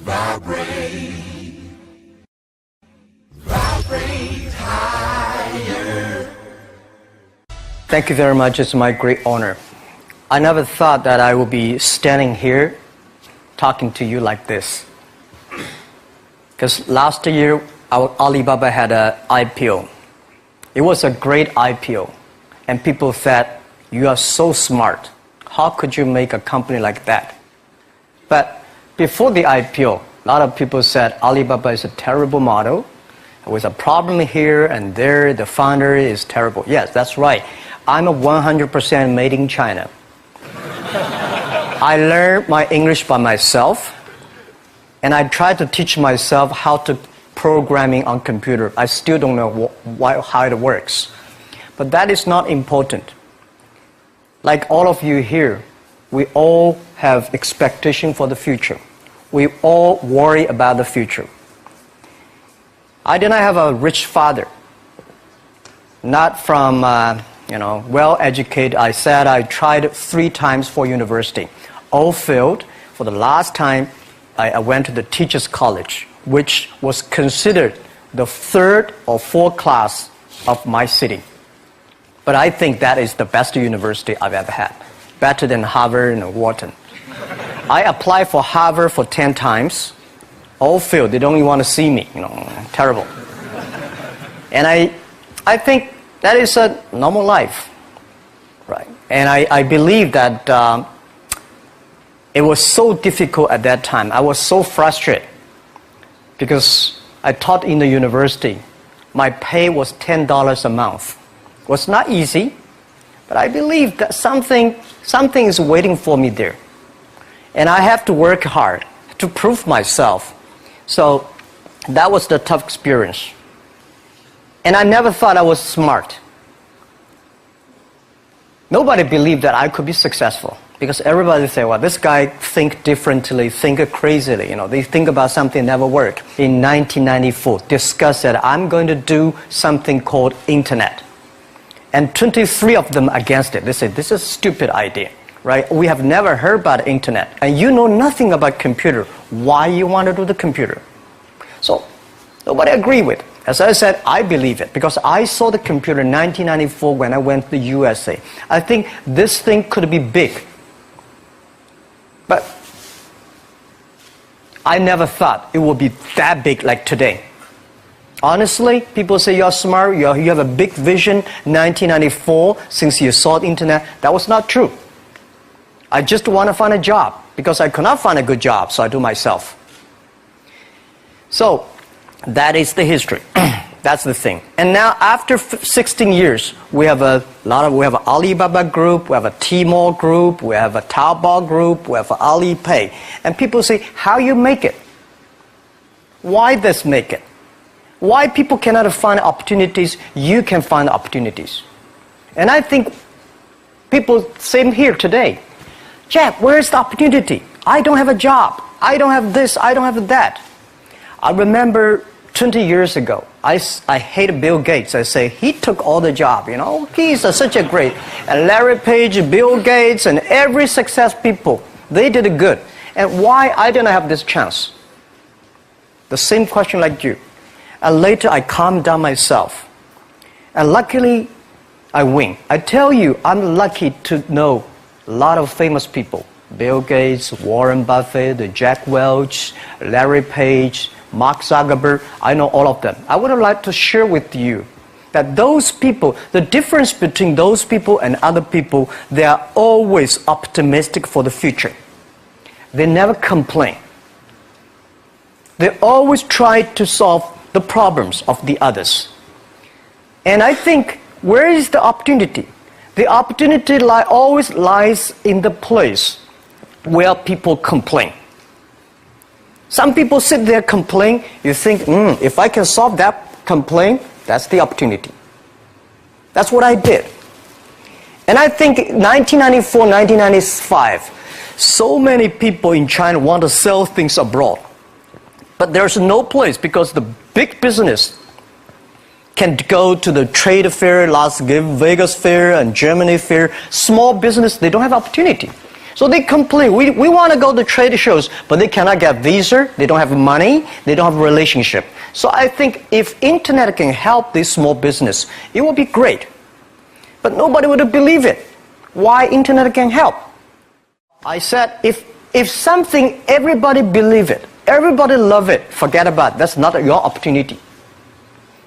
Vibrate, vibrate higher. Thank you very much. It's my great honor. I never thought that I would be standing here talking to you like this. Because last year, Alibaba had an IPO. It was a great IPO. And people said, you are so smart. How could you make a company like that? But before the IPO, a lot of people said Alibaba is a terrible model. There was a problem here and there. The founder is terrible. Yes, that's right. I'm a 100% made in China. I learned my English by myself. And I tried to teach myself how to programming on computer. I still don't know how it works. But that is not important. Like all of you here, we all have expectation for the future. We all worry about the future. I did not have a rich father. Not from, well-educated. I said I tried 3 times for university. All failed. For the last time, I went to the teacher's college, which was considered the 3rd or 4th class of my city. But I think that is the best university I've ever had. Better than Harvard and Wharton. I applied for Harvard for 10 times. All failed. They don't even want to see me. Terrible. And I think that is a normal life. Right? And I believe that it was so difficult at that time. I was so frustrated because I taught in the university. My pay was $10 a month. It was not easy, but I believe that something is waiting for me there. And I have to work hard to prove myself. So that was the tough experience. And I never thought I was smart. Nobody believed that I could be successful. Because everybody say, well, this guy think differently, think crazily. They think about something never work. In 1994, discussed that I'm going to do something called internet. And 23 of them against it. They said, this is a stupid idea, right? We have never heard about internet. And you know nothing about computer. Why you want to do the computer? So nobody agreed with it. As I said, I believe it because I saw the computer in 1994 when I went to the USA. I think this thing could be big. But I never thought it would be that big like today. Honestly, people say you're smart, you have a big vision. 1994, since you saw the internet, that was not true. I just want to find a job because I could not find a good job, so I do myself. So that is the history. That's the thing. And now after 16 years, we have an Alibaba group, we have a Tmall group, we have a Taobao group, we have Alipay. And people say, how you make it? Why this make it? Why people cannot find opportunities, you can find opportunities. And I think people, same here today. Jeff, where's the opportunity? I don't have a job. I don't have this, I don't have that. I remember 20 years ago, I hated Bill Gates. I say, he took all the job, He's such a great. And Larry Page, Bill Gates, and every success people, they did it good. And why I didn't have this chance? The same question like you. And later I calmed down myself. And luckily, I win. I tell you, I'm lucky to know a lot of famous people. Bill Gates, Warren Buffett, Jack Welch, Larry Page, Mark Zuckerberg, I know all of them. I would like to share with you that those people, the difference between those people and other people, they are always optimistic for the future. They never complain. They always try to solve the problems of the others. And I think, where is the opportunity? The opportunity always lies in the place where people complain. Some people sit there complain. You think, if I can solve that complaint, that's the opportunity. That's what I did. And I think 1994, 1995, so many people in China want to sell things abroad. But there's no place because the big business can go to the trade fair, Las Vegas fair, and Germany fair. Small business, they don't have opportunity. So they complain. We want to go to trade shows, but they cannot get visa, they don't have money, they don't have a relationship. So I think if internet can help this small business, it would be great. But nobody would believe it. Why internet can help? I said, if something everybody believe it, everybody love it, forget about it. That's not your opportunity.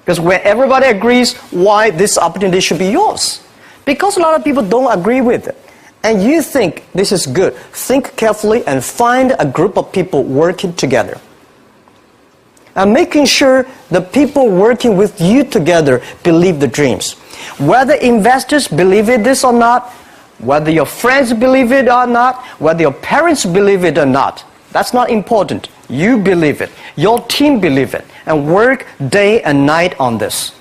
Because when everybody agrees, why this opportunity should be yours? Because a lot of people don't agree with it. And you think this is good. Think carefully and find a group of people working together. And making sure the people working with you together believe the dreams. Whether investors believe it this or not, whether your friends believe it or not, whether your parents believe it or not, that's not important. You believe it. Your team believe it. And work day and night on this.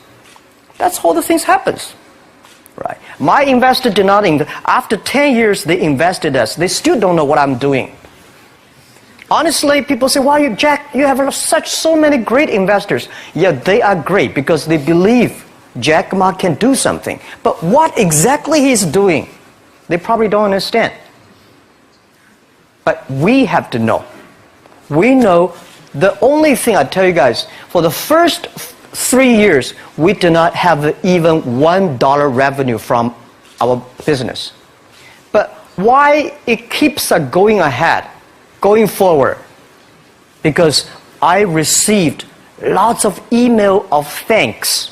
That's how the things happens. Right. My investor did not after 10 years they invested us. They still don't know what I'm doing. Honestly, people say, "Why Jack, you have so many great investors." Yeah, they are great because they believe Jack Ma can do something. But what exactly he's doing, they probably don't understand. But we have to know. We know the only thing I tell you guys, for the first 3 years, we do not have even $1 revenue from our business. But why it keeps us going ahead, going forward? Because I received lots of email of thanks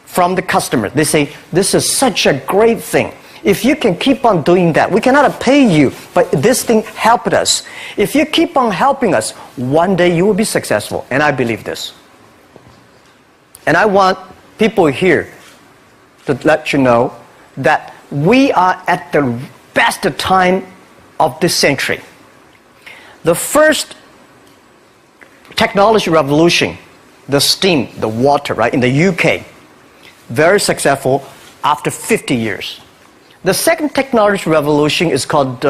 from the customer. They say, "This is such a great thing. If you can keep on doing that, we cannot pay you, but this thing helped us. If you keep on helping us, one day you will be successful." And I believe this. And I want people here to let you know that we are at the best time of this century. The first technology revolution, the steam, the water, right, in the UK, very successful after 50 years. The second technology revolution is called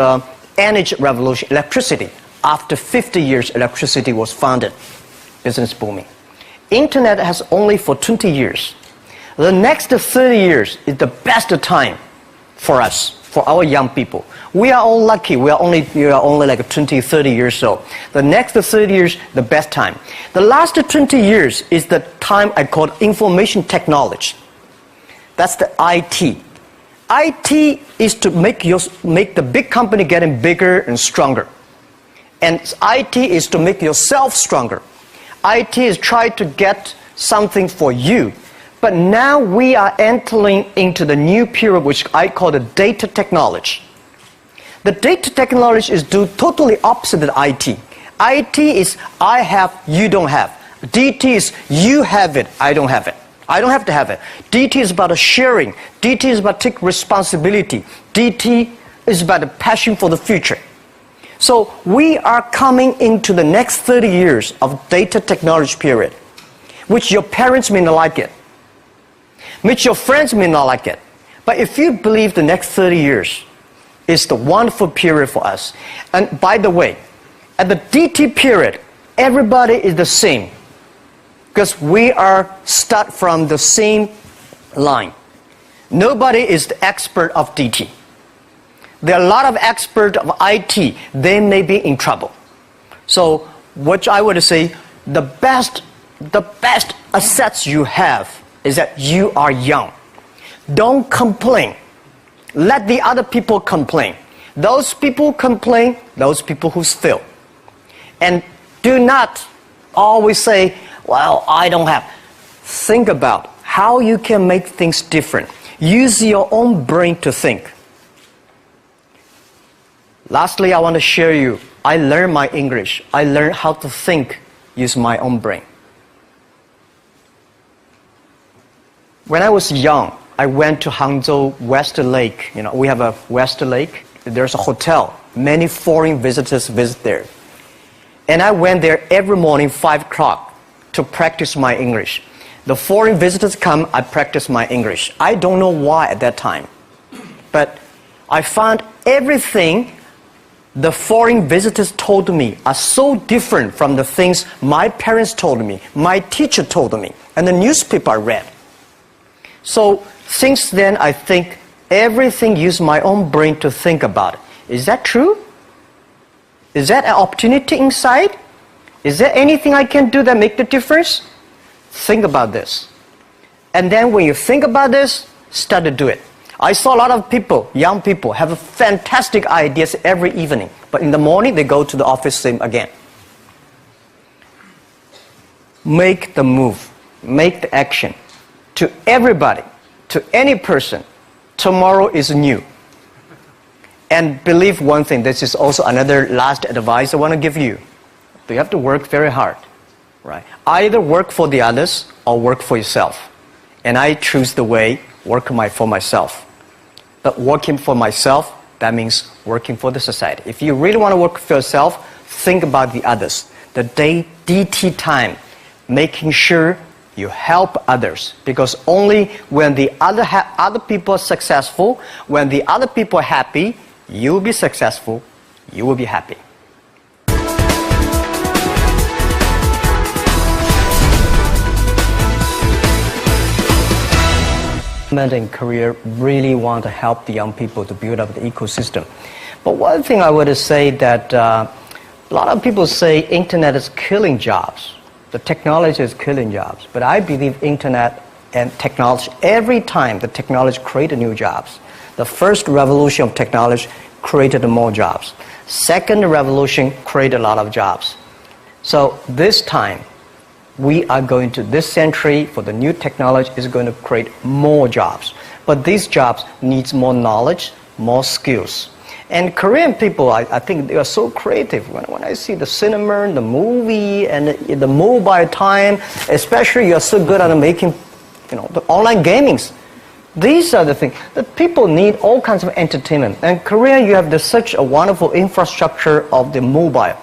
energy revolution, electricity. After 50 years, electricity was founded, business booming. Internet has only for 20 years. The next 30 years is the best time for us, for our young people. We are all lucky. We are only like 20, 30 years old. The next 30 years, the best time. The last 20 years is the time I call information technology. That's the IT. IT is to make the big company getting bigger and stronger. And IT is to make yourself stronger. IT is trying to get something for you. But now we are entering into the new period which I call the data technology. The data technology is totally opposite of IT. IT is I have, you don't have. DT is you have it, I don't have it. I don't have to have it. DT is about sharing. DT is about taking responsibility. DT is about the passion for the future. So we are coming into the next 30 years of data technology period, which your parents may not like it, which your friends may not like it. But if you believe the next 30 years is the wonderful period for us. And by the way, at the DT period, everybody is the same. Because we are start from the same line. Nobody is the expert of DT. There are a lot of experts of IT. They may be in trouble. So what I would say, the best assets you have is that you are young. Don't complain. Let the other people complain. Those people complain, those people who fail. And do not always say, "Well, I don't have." Think about how you can make things different. Use your own brain to think. Lastly, I want to share you, I learned my English. I learned how to think using my own brain. When I was young, I went to Hangzhou West Lake. You know, we have a West Lake. There's a hotel. Many foreign visitors visit there. And I went there every morning, 5 o'clock, to practice my English. The foreign visitors come, I practice my English. I don't know why at that time. But I found everything the foreign visitors told me are so different from the things my parents told me, my teacher told me, and the newspaper I read. So since then, I think everything use my own brain to think about it. Is that true? Is that an opportunity inside? Is there anything I can do that make the difference? Think about this. And then when you think about this, start to do it. I saw a lot of people, young people, have fantastic ideas every evening. But in the morning, they go to the office same again. Make the move. Make the action. To everybody, to any person, tomorrow is new. And believe one thing, this is also another last advice I want to give you. You have to work very hard, right? Either work for the others or work for yourself. And I choose the way, work for myself. But working for myself, that means working for the society. If you really want to work for yourself, think about the others. The DT time, making sure you help others. Because only when the other people are successful, when the other people are happy, you will be successful, you will be happy. In Korea really want to help the young people to build up the ecosystem. But one thing I would say that a lot of people say internet is killing jobs. The technology is killing jobs. But I believe internet and technology, every time the technology created new jobs. The first revolution of technology created more jobs. Second revolution created a lot of jobs. So this time, we are going to, this century, for the new technology, is going to create more jobs. But these jobs needs more knowledge, more skills. And Korean people, I think they are so creative. When I see the cinema, the movie, and the mobile time, especially you are so good at making, the online gamings. These are the things that people need, all kinds of entertainment. And Korea, you have such a wonderful infrastructure of the mobile.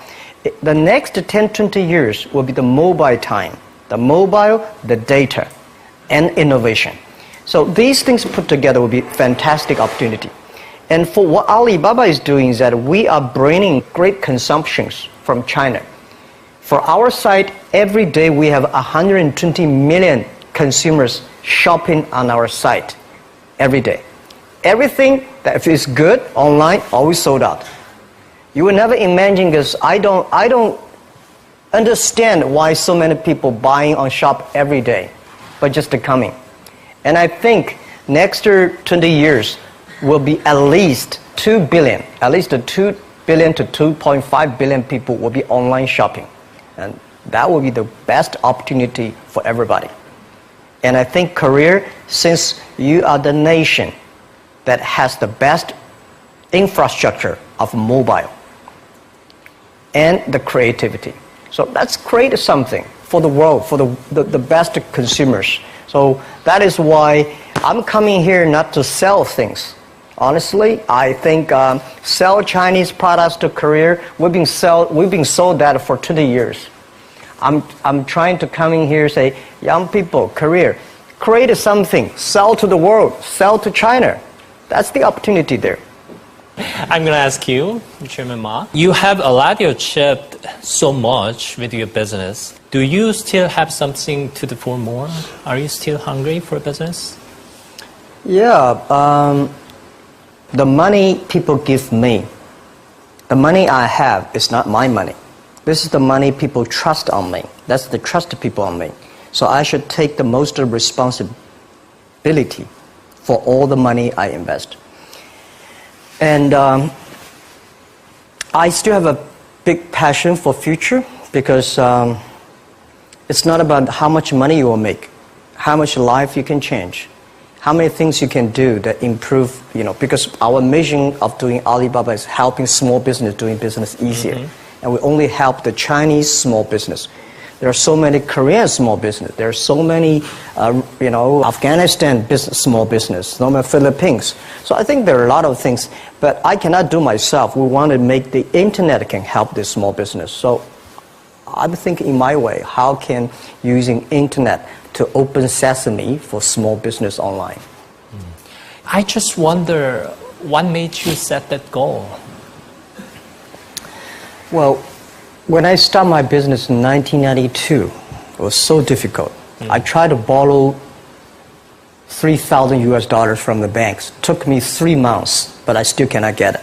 The next 10, 20 years will be the mobile time. The mobile, the data, and innovation. So these things put together will be fantastic opportunity. And for what Alibaba is doing is that we are bringing great consumptions from China. For our site, every day we have 120 million consumers shopping on our site every day. Everything that is good online, always sold out. You will never imagine this. I don't understand why so many people buying on shop every day, but just coming. And I think next 20 years will be at least 2 billion, at least 2 billion to 2.5 billion people will be online shopping. And that will be the best opportunity for everybody. And I think Korea, since you are the nation that has the best infrastructure of mobile and the creativity. So let's create something for the world, for the best consumers. So that is why I'm coming here not to sell things. Honestly, I think sell Chinese products to Korea, we've been sold that for 20 years. I'm trying to come in here and say, young people, Korea, create something, sell to the world, sell to China. That's the opportunity there. I'm going to ask you, Chairman Ma. You have a lot achieved so much with your business. Do you still have something to do for more? Are you still hungry for business? Yeah. The money people give me, the money I have is not my money. This is the money people trust on me. That's the trust people on me. So I should take the most responsibility for all the money I invest. And I still have a big passion for future because it's not about how much money you will make, how much life you can change, how many things you can do that improve, because our mission of doing Alibaba is helping small business doing business easier. Mm-hmm. And we only help the Chinese small business. There are so many Korean small business. There are so many, Afghanistan small business, so many Philippines. So I think there are a lot of things, but I cannot do myself. We want to make the internet can help this small business. So I'm thinking in my way, how can using internet to open sesame for small business online? I just wonder, what made you set that goal? Well, when I started my business in 1992, it was so difficult. I tried to borrow $3,000 US from the banks. It took me 3 months, but I still cannot get it.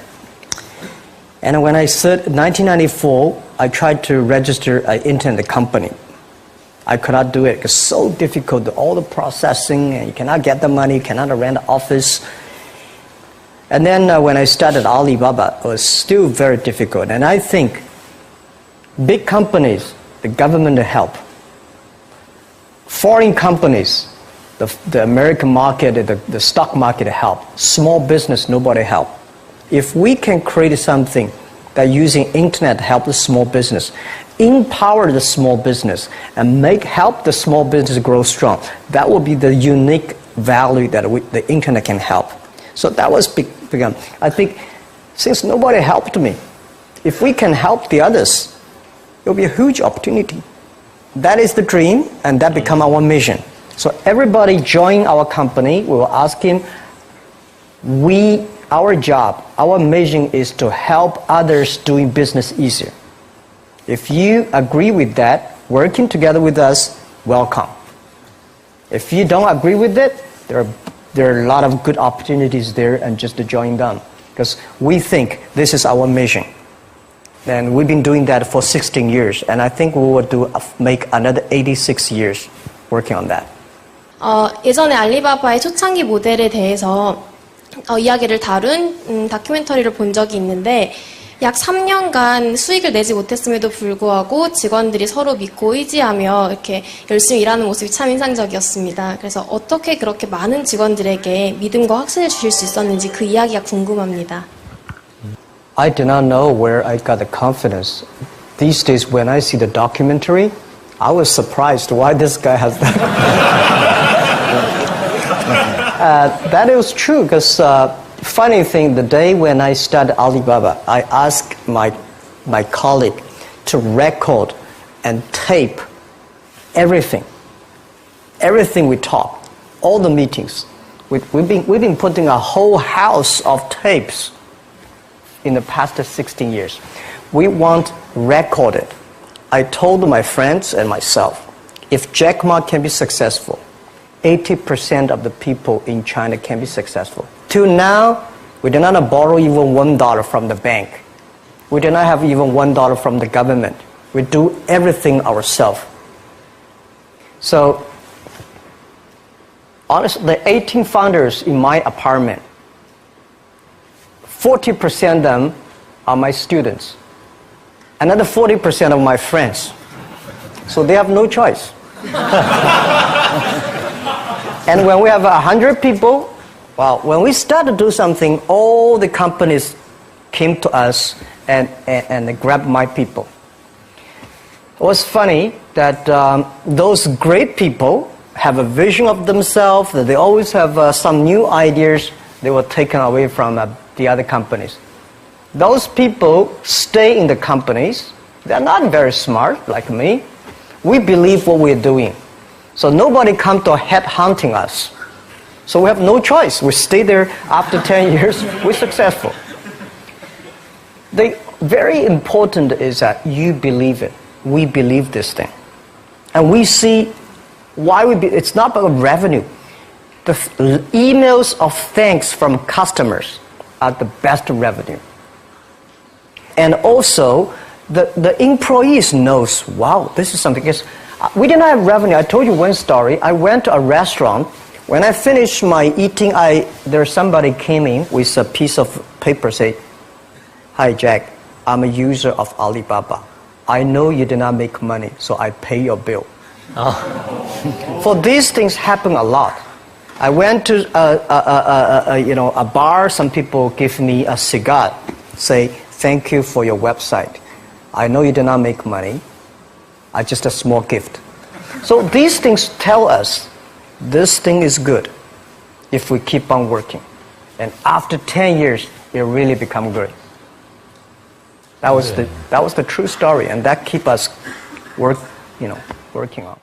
And when I said 1994, I tried to register an internet company. I could not do it. It's so difficult, all the processing, and you cannot get the money, you cannot rent an office. And then when I started Alibaba, it was still very difficult. And I think big companies, the government help. Foreign companies, the American market, the stock market help. Small business, nobody help. If we can create something that using internet help the small business, empower the small business, and help the small business grow strong, that will be the unique value that the internet can help. So that was begun. I think since nobody helped me, if we can help the others, it will be a huge opportunity. That is the dream, and that become our mission. So everybody join our company, we will ask him, our job, our mission is to help others doing business easier. If you agree with that, working together with us, welcome. If you don't agree with it, there are a lot of good opportunities there, and just to join them. Because we think this is our mission. And we've been doing that for 16 years. And I think we will make another 86 years working on that. 예전에 알리바바의 초창기 모델에 대해서 이야기를 다룬 다큐멘터리를 본 적이 있는데 약 3년간 수익을 내지 못했음에도 불구하고 직원들이 서로 믿고 의지하며 이렇게 열심히 일하는 모습이 참 인상적이었습니다. 그래서 어떻게 그렇게 많은 직원들에게 믿음과 확신을 주실 수 있었는지 그 이야기가 궁금합니다. I do not know where I got the confidence. These days when I see the documentary, I was surprised why this guy has that. That is true because funny thing, the day when I started Alibaba, I asked my colleague to record and tape everything we talk, all the meetings. We've been putting a whole house of tapes in the past 16 years. We want recorded. I told my friends and myself, if Jack Ma can be successful, 80% of the people in China can be successful. Till now, we do not borrow even $1 from the bank. We do not have even $1 from the government. We do everything ourselves. So, honestly, the 18 founders in my apartment, 40% of them are my students. Another 40% of my friends. So they have no choice. And when we have 100 people, well, when we start to do something, all the companies came to us and grabbed my people. It was funny that those great people have a vision of themselves, that they always have some new ideas. They were taken away from the other companies. Those people stay in the companies. They're not very smart like me. We believe what we're doing. So nobody come to head hunting us. So we have no choice. We stay there after 10 years, we're successful. The very important is that you believe it. We believe this thing. And we see why it's not about revenue. The emails of thanks from customers are the best revenue. And also, the employees knows, wow, this is something. Because we didn't have revenue. I told you one story. I went to a restaurant. When I finished my eating, there somebody came in with a piece of paper, say, "Hi Jack, I'm a user of Alibaba. I know you did not make money, so I pay your bill." For these things happen a lot. I went to a bar. Some people give me a cigar, say, "Thank you for your website. I know you did not make money. I just a small gift." So these things tell us this thing is good if we keep on working. And after 10 years, it really become good. That was the true story, and that keep us working on.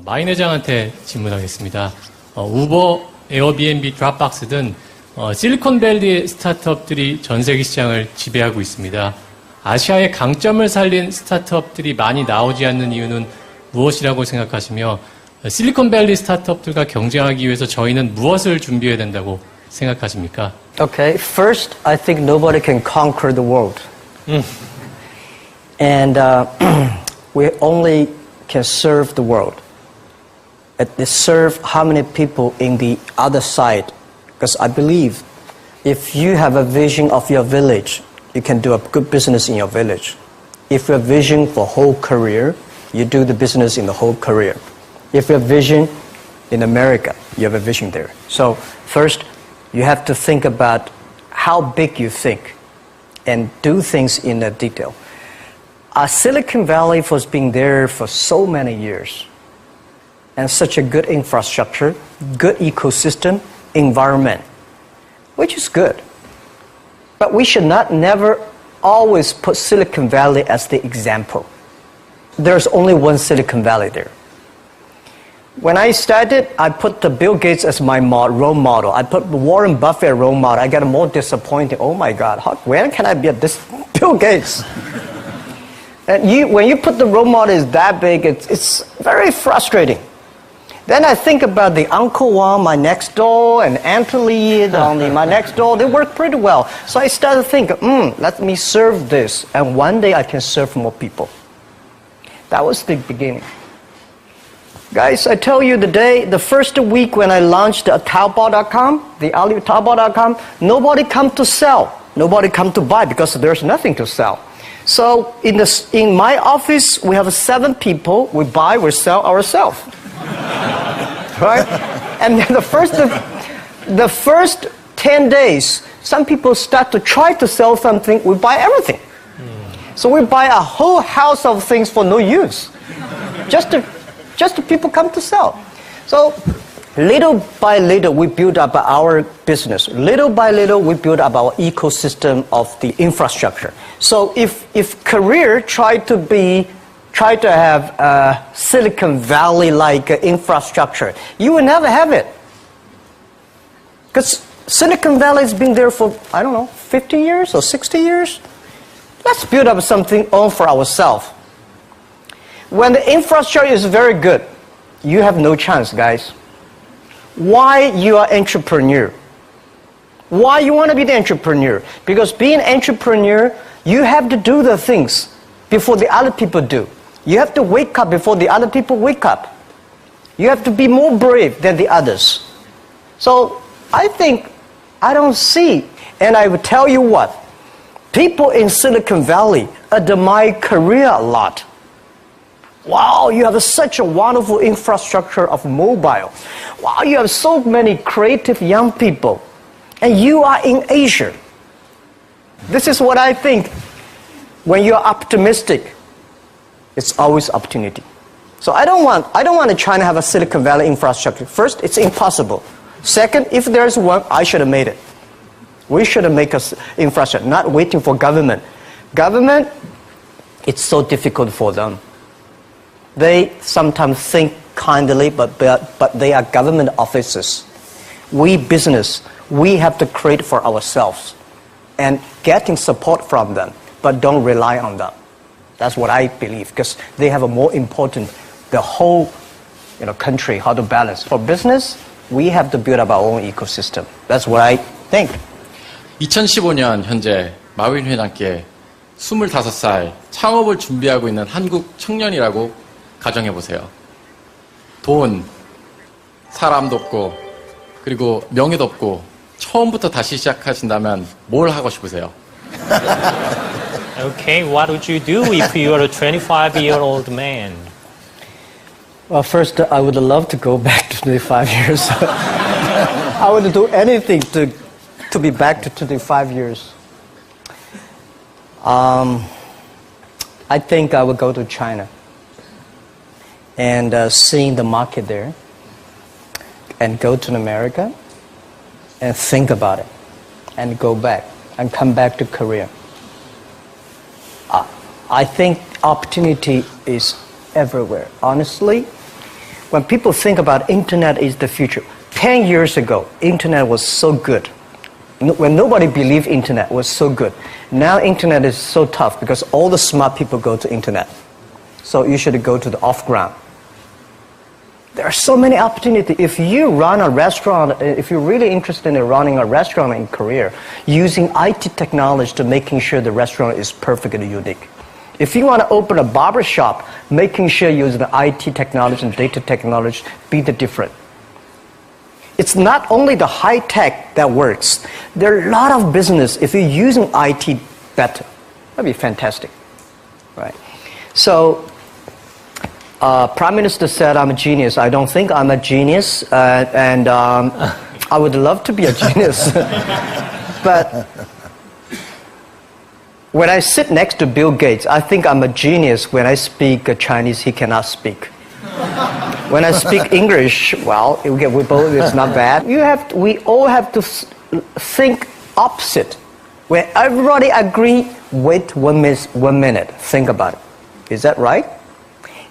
마인 회장한테 질문하겠습니다. 우버, 에어비앤비, 드랍박스 등 실리콘밸리 스타트업들이 전 세계 시장을 지배하고 있습니다. 아시아의 강점을 살린 스타트업들이 많이 나오지 않는 이유는 무엇이라고 생각하시며 실리콘밸리 스타트업들과 경쟁하기 위해서 저희는 무엇을 준비해야 된다고 생각하십니까? Okay, first, I think nobody can conquer the world. And we only can serve the world. Serve how many people in the other side? Because I believe if you have a vision of your village, you can do a good business in your village. If you have a vision for whole career, you do the business in the whole career. If you have a vision in America, you have a vision there. So first, you have to think about how big you think and do things in a detail. Silicon Valley was being there for so many years. And such a good infrastructure, good ecosystem, environment, which is good. But we should not never always put Silicon Valley as the example. There's only one Silicon Valley there. When I started, I put the Bill Gates as my role model. I put Warren Buffett as role model. I got more disappointed. Oh my God, when can I be this Bill Gates? And when you put the role model is that big, it's very frustrating. Then I think about the Uncle Wang, my next door, and Anthony, my next door. They work pretty well. So I started thinking, let me serve this. And one day I can serve more people. That was the beginning. Guys, I tell you the first week when I launched Taobao.com, the Taobao.com, nobody come to sell. Nobody come to buy because there's nothing to sell. So in my office, we have 7 people. We buy, we sell ourselves. Right? And then the first 10 days, some people start to try to sell something, we buy everything. So we buy a whole house of things for no use. Just to people come to sell. So little by little, we build up our business. Little by little, we build up our ecosystem of the infrastructure. So if career try to have a Silicon Valley-like infrastructure, you will never have it. Because Silicon Valley has been there for, 50 years or 60 years. Let's build up something all for ourselves. When the infrastructure is very good, you have no chance, guys. Why you are entrepreneur? Why you want to be the entrepreneur? Because being entrepreneur, you have to do the things before the other people do. You have to wake up before the other people wake up. You have to be more brave than the others. So I don't see, and I will tell you what, people in Silicon Valley admire Korea a lot. Wow, you have such a wonderful infrastructure of mobile. Wow, you have so many creative young people. And you are in Asia. This is what I think. When you're optimistic, it's always opportunity. So I don't want to China have a Silicon Valley infrastructure. First, it's impossible. Second, if there's one, I should have made it. We should have made an infrastructure, not waiting for government. Government, it's so difficult for them. They sometimes think kindly, but they are government officers. We business, we have to create for ourselves and getting support from them, but don't rely on them. That's what I believe, because they have a more important, the whole country, how to balance. For business, we have to build up our own ecosystem. That's what I think. 2015년 현재 마윈회장께 25살 창업을 준비하고 있는 한국 청년이라고 가정해보세요. 돈, 사람도 없고, 그리고 명예도 없고, 처음부터 다시 시작하신다면 뭘 하고 싶으세요? Okay, what would you do if you were a 25-year-old man? Well, first, I would love to go back to 25 years. I would do anything to be back to 25 years. I think I would go to China and seeing the market there, and go to America and think about it, and go back and come back to Korea. I think opportunity is everywhere. Honestly, when people think about internet is the future, 10 years ago, internet was so good. When nobody believed internet was so good. Now internet is so tough because all the smart people go to internet. So you should go to the off-ground. There are so many opportunities. If you run a restaurant, if you're really interested in running a restaurant in Korea, using IT technology to making sure the restaurant is perfectly unique. If you want to open a barber shop, making sure you use the IT technology and data technology, be the different. It's not only the high tech that works. There are a lot of business, if you're using IT better, that'd be fantastic, right? So, Prime Minister said I'm a genius. I don't think I'm a genius, and I would love to be a genius. But when I sit next to Bill Gates, I think I'm a genius. When I speak Chinese, he cannot speak. When I speak English, well, we both, it's not bad. We all have to think opposite. When everybody agree, wait 1 minute, think about it. Is that right?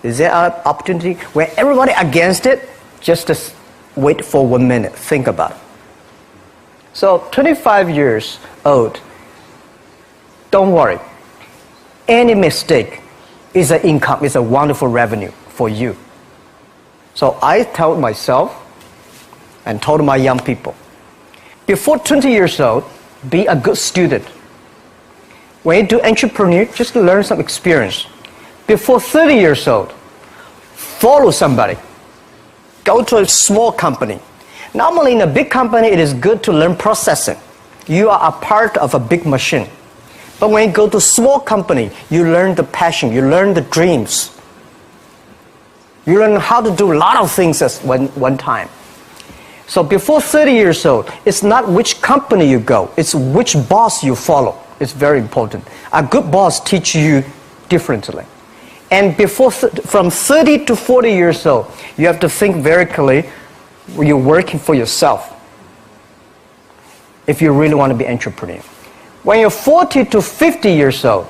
Is there an opportunity? When everybody against it, just wait for 1 minute, think about it. So 25 years old, don't worry. Any mistake is an income, is a wonderful revenue for you. So I told myself and told my young people, before 20 years old, be a good student. When you do entrepreneur, just learn some experience. Before 30 years old, follow somebody. Go to a small company. Normally in a big company, it is good to learn processing. You are a part of a big machine. But when you go to a small company, you learn the passion, you learn the dreams. You learn how to do a lot of things at one time. So before 30 years old, it's not which company you go, it's which boss you follow. It's very important. A good boss teaches you differently. And from 30 to 40 years old, you have to think very clearly, you're working for yourself if you really want to be an entrepreneur. When you're 40 to 50 years old,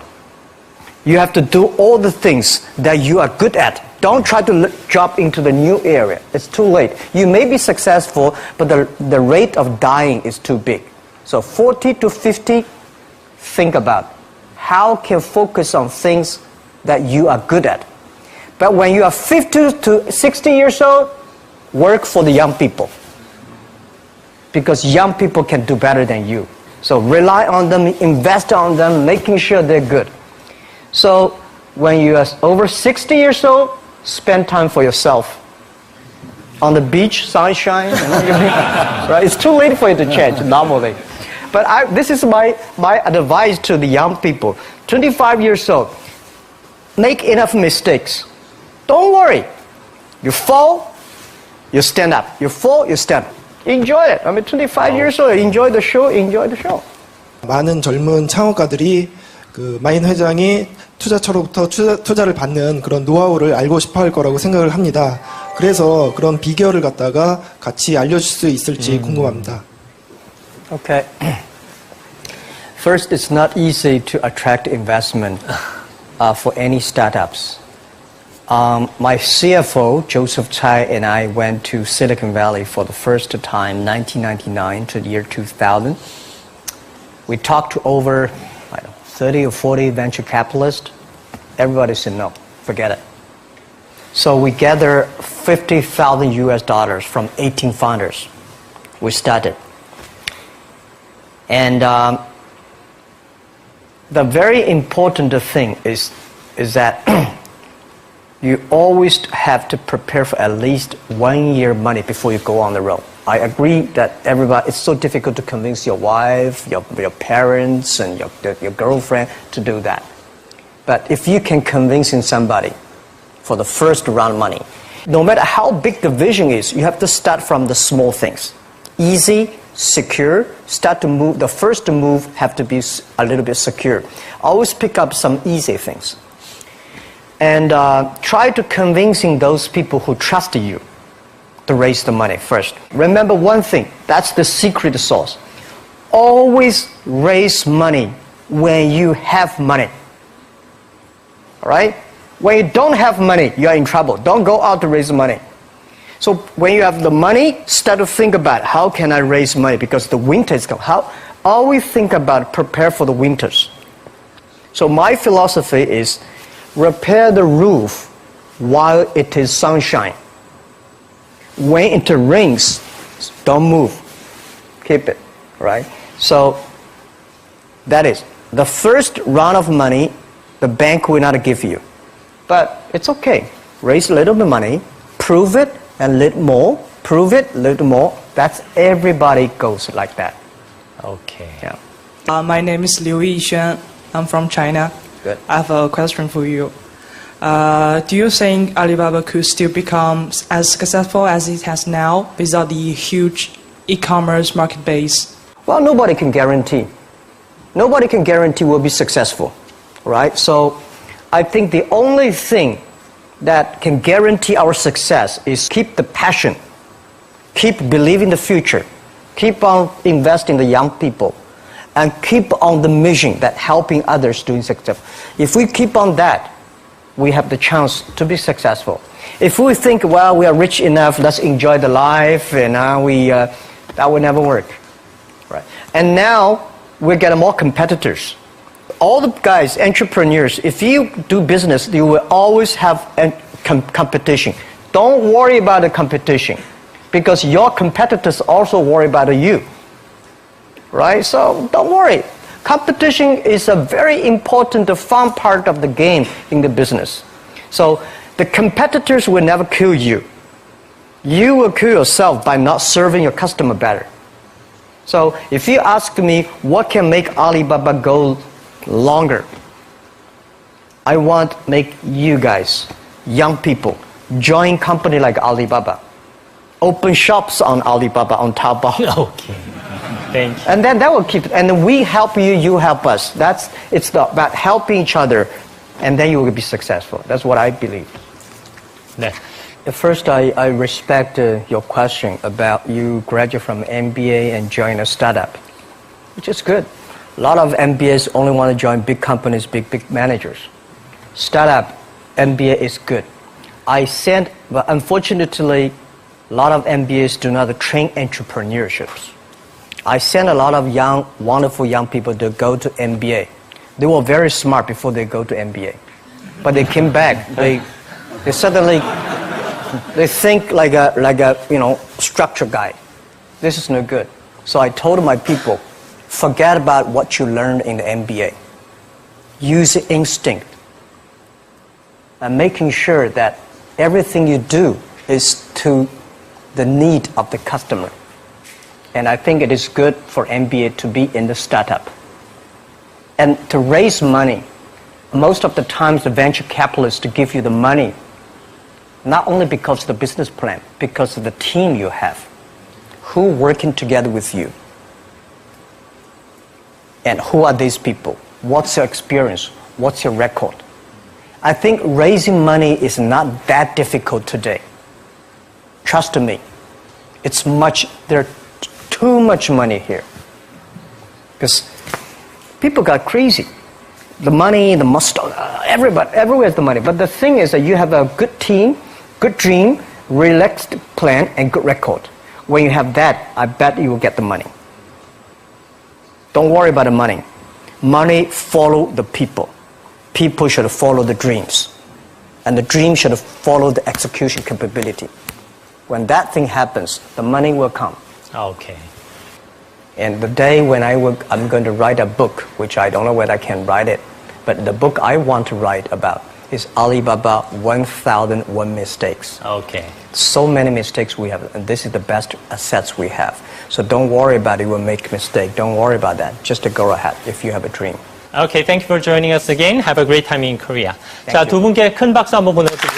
you have to do all the things that you are good at. Don't try to jump into the new area. It's too late. You may be successful, but the rate of dying is too big. So 40 to 50, think about how can focus on things that you are good at. But when you are 50 to 60 years old, work for the young people. Because young people can do better than you. So rely on them, invest on them, making sure they're good. So when you are over 60 years old, spend time for yourself. On the beach, sunshine, right? It's too late for you to change normally. But this is my advice to the young people. 25 years old, make enough mistakes. Don't worry. You fall, you stand up. You fall, you stand up. Enjoy it. I mean, 25 years old, enjoy the show, enjoy the show. 많은 젊은 창업가들이 그 마인 회장이 투자처로부터 투자를 받는 그런 노하우를 알고 싶어 할 거라고 생각을 합니다. 그래서 그런 비결을 갖다가 같이 알려줄 수 있을지 궁금합니다. Okay. First, it's not easy to attract investment for any startups. My CFO, Joseph Tsai, and I went to Silicon Valley for the first time, 1999 to the year 2000. We talked to over 30 or 40 venture capitalists. Everybody said no, forget it. So we gathered $50,000 from 18 founders. We started. And the very important thing is that you always have to prepare for at least 1 year money before you go on the road. I agree that it's so difficult to convince your wife, your parents, and your girlfriend to do that. But if you can convince somebody for the first round money, no matter how big the vision is, you have to start from the small things. Easy, secure, start to move. The first move have to be a little bit secure. Always pick up some easy things. And try to convincing those people who trust you to raise the money first. Remember one thing, that's the secret sauce. Always raise money when you have money. All right? When you don't have money, you are in trouble. Don't go out to raise money. So when you have the money, start to think about how can I raise money because the winter is coming. Always think about prepare for the winters. So my philosophy is repair the roof while it is sunshine. when it rings, don't move. Keep it, right? So that is the first round of money the bank will not give you. But it's okay. Raise a little bit of money, prove it, and a little more. Prove it, a little more. That's everybody goes like that. Okay. Yeah. My name is Liu Yixuan. I'm from China. Good. I have a question for you. Do you think Alibaba could still become as successful as it has now without the huge e-commerce market base? Well, nobody can guarantee. Nobody can guarantee we'll be successful, right? So I think the only thing that can guarantee our success is keep the passion, keep believing the future, keep on investing in the young people, and keep on the mission that helping others doing success. If we keep on that, we have the chance to be successful. If we think, well, we are rich enough, let's enjoy the life, and that will never work, right? And now we're getting more competitors. All the guys, entrepreneurs, if you do business, you will always have competition. Don't worry about the competition, because your competitors also worry about you, right? So don't worry. Competition is a very important, fun part of the game in the business. So the competitors will never kill you. You will kill yourself by not serving your customer better. So if you ask me what can make Alibaba go longer, I want to make you guys, young people, join company like Alibaba. Open shops on Alibaba, on Taobao. Okay. Thank you. And then that will keep, and we help you, you help us. It's about helping each other, and then you will be successful. That's what I believe. 네. First, I respect your question about you graduate from MBA and join a startup, which is good. A lot of MBAs only want to join big companies, big managers. Startup, MBA is good. But unfortunately, a lot of MBAs do not train entrepreneurships. I sent a lot of young, wonderful young people to go to MBA. They were very smart before they go to MBA. But they came back, they suddenly, they think like a structure guy. This is no good. So I told my people, forget about what you learned in the MBA. Use instinct. And making sure that everything you do is to the need of the customer. And I think it is good for MBA to be in the startup. And to raise money, most of the times the venture capitalists to give you the money, not only because of the business plan, because of the team you have, who working together with you. And who are these people? What's your experience? What's your record? I think raising money is not that difficult today. Trust me. There's too much money here. Because people got crazy. The money, the muscle, everywhere is the money. But the thing is that you have a good team, good dream, relaxed plan, and good record. When you have that, I bet you will get the money. Don't worry about the money. Money follow the people. People should follow the dreams. And the dream should follow the execution capability. When that thing happens, the money will come. Okay. And the day when I'm going to write a book, which I don't know whether I can write it, but the book I want to write about is Alibaba 1001 Mistakes. Okay. So many mistakes we have, and this is the best assets we have. So don't worry about it, you will make a mistake. Don't worry about that. Just to go ahead if you have a dream. Okay, thank you for joining us again. Have a great time in Korea. Thank 자, you. 두 분께 큰 박수 한번 보내드리겠습니다.